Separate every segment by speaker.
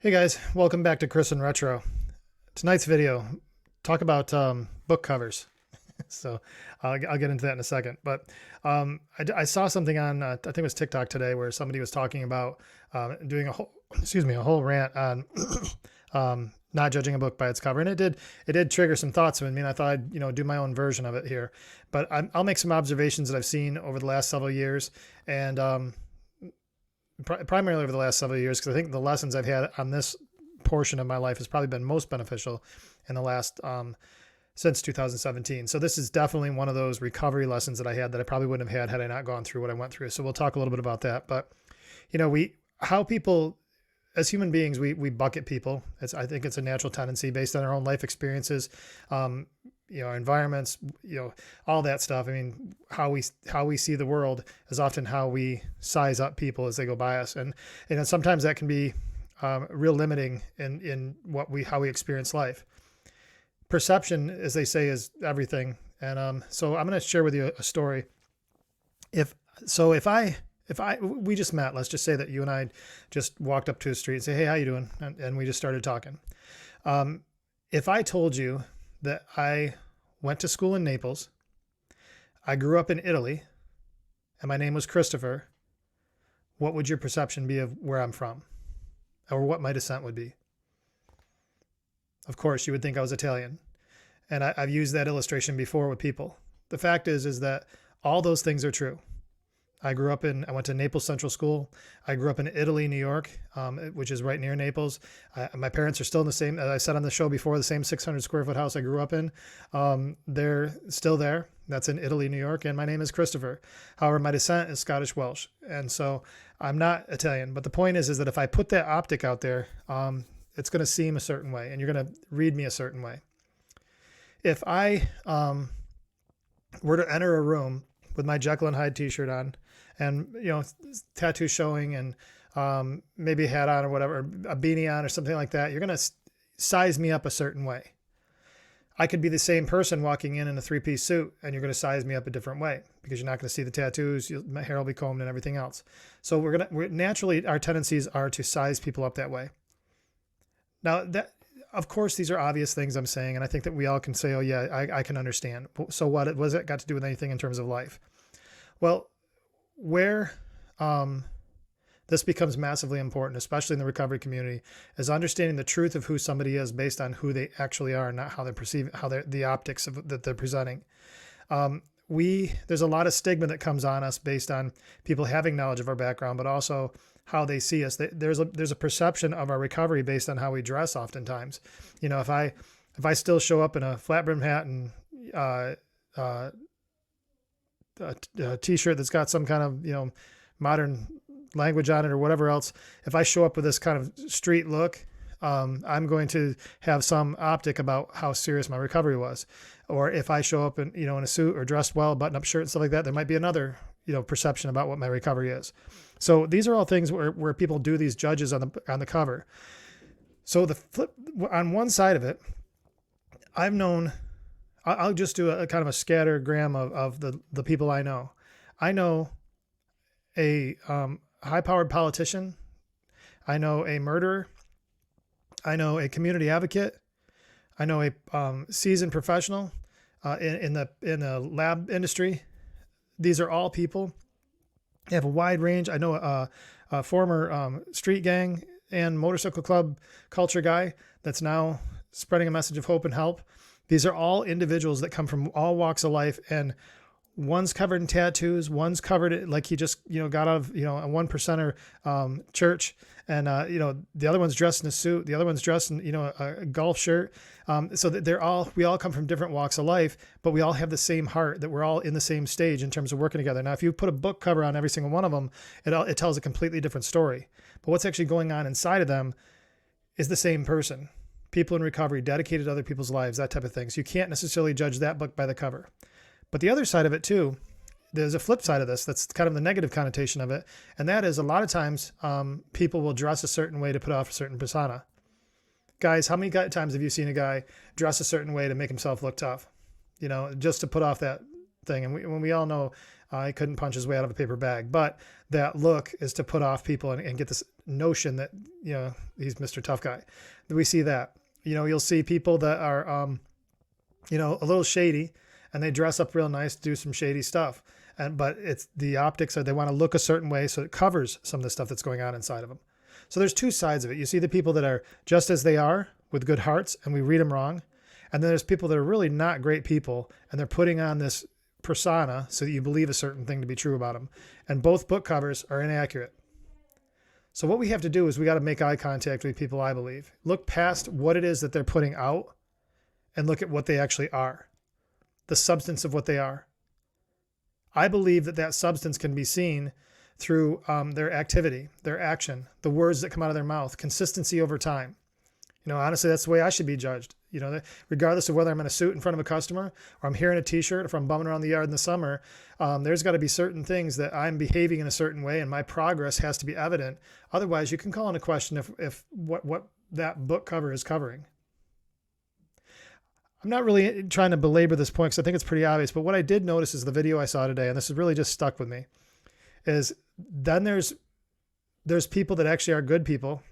Speaker 1: Hey guys, welcome back to Chris and Retro. Tonight's video, talk about book covers. So I'll get into that in a second. But I saw something on I think it was TikTok today where somebody was talking about doing a whole a whole rant on not judging a book by its cover, and it did trigger some thoughts in me, and I thought I'd do my own version of it here. But I'll make some observations that I've seen over the last several years, and primarily over the last several years, because I think the lessons I've had on this portion of my life has probably been most beneficial in the last since 2017. So this is definitely one of those recovery lessons that I had that I probably wouldn't have had I not gone through what I went through. So we'll talk a little bit about that. But we how people as human beings we bucket people. I think it's a natural tendency based on our own life experiences. Our environments, all that stuff. I mean, how we see the world is often how we size up people as they go by us, and sometimes that can be real limiting in how we experience life. Perception, as they say, is everything, and so I'm going to share with you a story. If we just met, let's just say that you and I just walked up to a street and say, "Hey, how you doing?" and we just started talking. If I told you that I went to school in Naples, I grew up in Italy, and my name was Christopher, what would your perception be of where I'm from, or what my descent would be? Of course, you would think I was Italian, and I've used that illustration before with people. The fact is that all those things are true. I went to Naples Central School. I grew up in Italy, New York, which is right near Naples. My parents are still in the same, as I said on the show before, the same 600 square foot house I grew up in. They're still there. That's in Italy, New York. And my name is Christopher. However, my descent is Scottish Welsh. And so I'm not Italian. But the point is that if I put that optic out there, it's going to seem a certain way, and you're going to read me a certain way. If I were to enter a room with my Jekyll and Hyde t-shirt on, and tattoo showing, and maybe a hat on or whatever, a beanie on or something like that, you're going to size me up a certain way. I could be the same person walking in a three-piece suit, and you're going to size me up a different way because you're not going to see the tattoos. My hair will be combed and everything else. So naturally, our tendencies are to size people up that way. Now, of course, these are obvious things I'm saying, and I think that we all can say, "Oh yeah, I can understand." So what has it got to do with anything in terms of life? Well, where this becomes massively important, especially in the recovery community, is understanding the truth of who somebody is based on who they actually are, not how they perceive, the optics that they're presenting. There's a lot of stigma that comes on us based on people having knowledge of our background, but also how they see us. There's a perception of our recovery based on how we dress. Oftentimes, if I still show up in a flat brim hat and a t-shirt that's got some kind of modern language on it or whatever else, if I show up with this kind of street look, I'm going to have some optic about how serious my recovery was. Or if I show up in a suit or dressed well, button-up shirt and stuff like that, there might be another perception about what my recovery is. So these are all things where people do these judges on the cover. So the flip on one side of it, I'll just do a kind of a scattergram of the people I know. I know a high-powered politician. I know a murderer. I know a community advocate. I know a seasoned professional in the lab industry. These are all people. They have a wide range. I know a former street gang and motorcycle club culture guy that's now spreading a message of hope and help. These are all individuals that come from all walks of life, and one's covered in tattoos, one's covered like he just got out of a one percenter church, and the other one's dressed in a suit, the other one's dressed in a golf shirt. So that we all come from different walks of life, but we all have the same heart, that we're all in the same stage in terms of working together. Now, if you put a book cover on every single one of them, it tells a completely different story. But what's actually going on inside of them is the same person. People in recovery, dedicated to other people's lives, that type of thing. So you can't necessarily judge that book by the cover. But the other side of it too, there's a flip side of this. That's kind of the negative connotation of it. And that is a lot of times people will dress a certain way to put off a certain persona. Guys, how many times have you seen a guy dress a certain way to make himself look tough? Just to put off that thing. And we all know He couldn't punch his way out of a paper bag, but that look is to put off people and get this notion that, he's Mr. Tough Guy. We see that, you'll see people that are, a little shady, and they dress up real nice to do some shady stuff. But it's the optics, or they want to look a certain way, so it covers some of the stuff that's going on inside of them. So there's two sides of it. You see the people that are just as they are with good hearts, and we read them wrong. And then there's people that are really not great people, and they're putting on this persona so that you believe a certain thing to be true about them. And both book covers are inaccurate. So what we have to do is we got to make eye contact with people, I believe. Look past what it is that they're putting out and look at what they actually are, the substance of what they are. I believe that substance can be seen through their activity, their action, the words that come out of their mouth, consistency over time. Honestly, that's the way I should be judged. Regardless of whether I'm in a suit in front of a customer or I'm here in a t-shirt, if I'm bumming around the yard in the summer, there's got to be certain things that I'm behaving in a certain way, and my progress has to be evident. Otherwise, you can call into question if what that book cover is covering. I'm not really trying to belabor this point because I think it's pretty obvious, but what I did notice is the video I saw today, and this has really just stuck with me, is then there's people that actually are good people,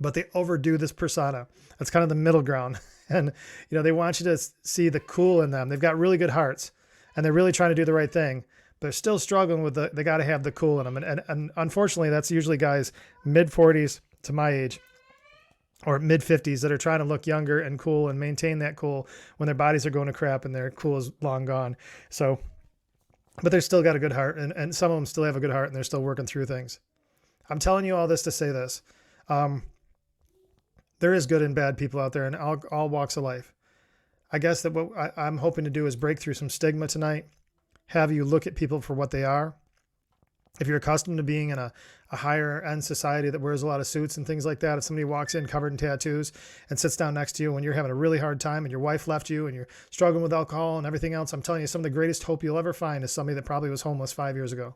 Speaker 1: but they overdo this persona. That's kind of the middle ground. And, they want you to see the cool in them. They've got really good hearts, and they're really trying to do the right thing, but they're still struggling with they got to have the cool in them. And unfortunately, that's usually guys mid 40s to my age, or mid 50s, that are trying to look younger and cool and maintain that cool when their bodies are going to crap and their cool is long gone. So, but they're still got a good heart, and some of them still have a good heart, and they're still working through things. I'm telling you all this to say this. There is good and bad people out there in all walks of life. I guess that what I'm hoping to do is break through some stigma tonight, have you look at people for what they are. If you're accustomed to being in a higher end society that wears a lot of suits and things like that, if somebody walks in covered in tattoos and sits down next to you when you're having a really hard time and your wife left you and you're struggling with alcohol and everything else, I'm telling you, some of the greatest hope you'll ever find is somebody that probably was homeless 5 years ago,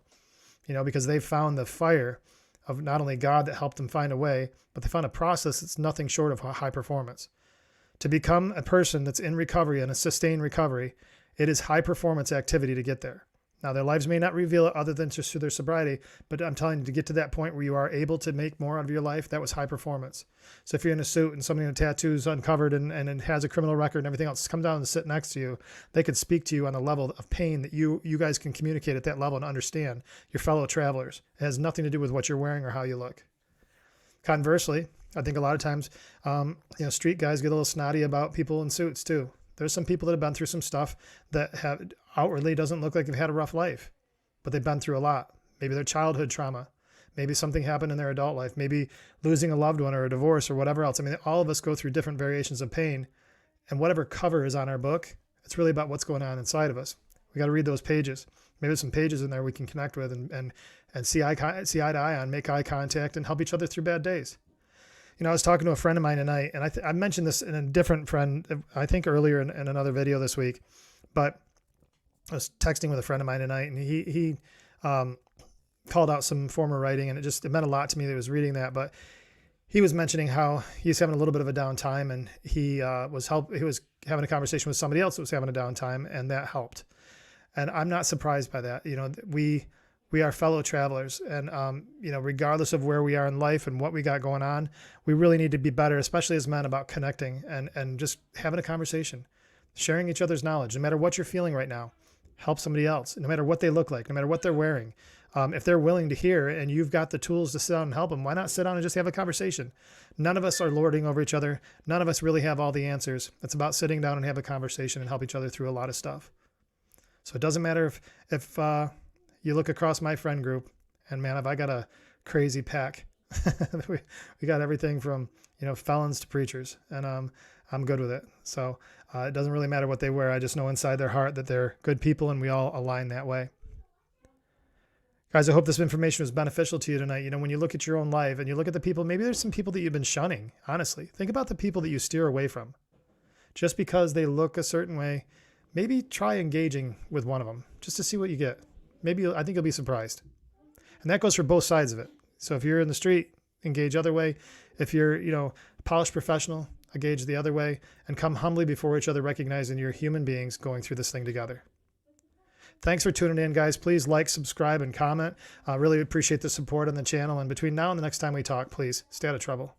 Speaker 1: because they found the fire of not only God that helped them find a way, but they found a process that's nothing short of high performance. To become a person that's in recovery and a sustained recovery, it is high performance activity to get there. Now, their lives may not reveal it other than just through their sobriety, but I'm telling you, to get to that point where you are able to make more out of your life, that was high performance. So if you're in a suit and somebody in a tattoo is uncovered and has a criminal record and everything else, come down and sit next to you, they could speak to you on the level of pain that you guys can communicate at that level and understand your fellow travelers. It has nothing to do with what you're wearing or how you look. Conversely, I think a lot of times, street guys get a little snotty about people in suits too. There's some people that have been through some stuff that have outwardly doesn't look like they've had a rough life, but they've been through a lot. Maybe their childhood trauma, maybe something happened in their adult life, maybe losing a loved one or a divorce or whatever else. I mean, all of us go through different variations of pain, and whatever cover is on our book, it's really about what's going on inside of us. We got to read those pages. Maybe there's some pages in there we can connect with and see eye to eye on, make eye contact, and help each other through bad days. I was talking to a friend of mine tonight, and I mentioned this in a different friend, I think earlier in another video this week, but I was texting with a friend of mine tonight, and he called out some former writing, and it meant a lot to me that he was reading that, but he was mentioning how he's having a little bit of a downtime, and he was having a conversation with somebody else that was having a downtime, and that helped. And I'm not surprised by that. We are fellow travelers, and regardless of where we are in life and what we got going on, we really need to be better, especially as men, about connecting and just having a conversation, sharing each other's knowledge. No matter what you're feeling right now, help somebody else. No matter what they look like, no matter what they're wearing, if they're willing to hear and you've got the tools to sit down and help them, why not sit down and just have a conversation? None of us are lording over each other. None of us really have all the answers. It's about sitting down and have a conversation and help each other through a lot of stuff. So it doesn't matter if you look across my friend group, and man, have I got a crazy pack. we got everything from, felons to preachers, and I'm good with it. So it doesn't really matter what they wear. I just know inside their heart that they're good people, and we all align that way. Guys, I hope this information was beneficial to you tonight. When you look at your own life and you look at the people, maybe there's some people that you've been shunning, honestly. Think about the people that you steer away from. Just because they look a certain way, maybe try engaging with one of them just to see what you get. I think you'll be surprised. And that goes for both sides of it. So if you're in the street, engage other way. If you're, a polished professional, engage the other way, and come humbly before each other, recognizing you're human beings going through this thing together. Thanks for tuning in, guys. Please like, subscribe, and comment. Really appreciate the support on the channel. And between now and the next time we talk, please stay out of trouble.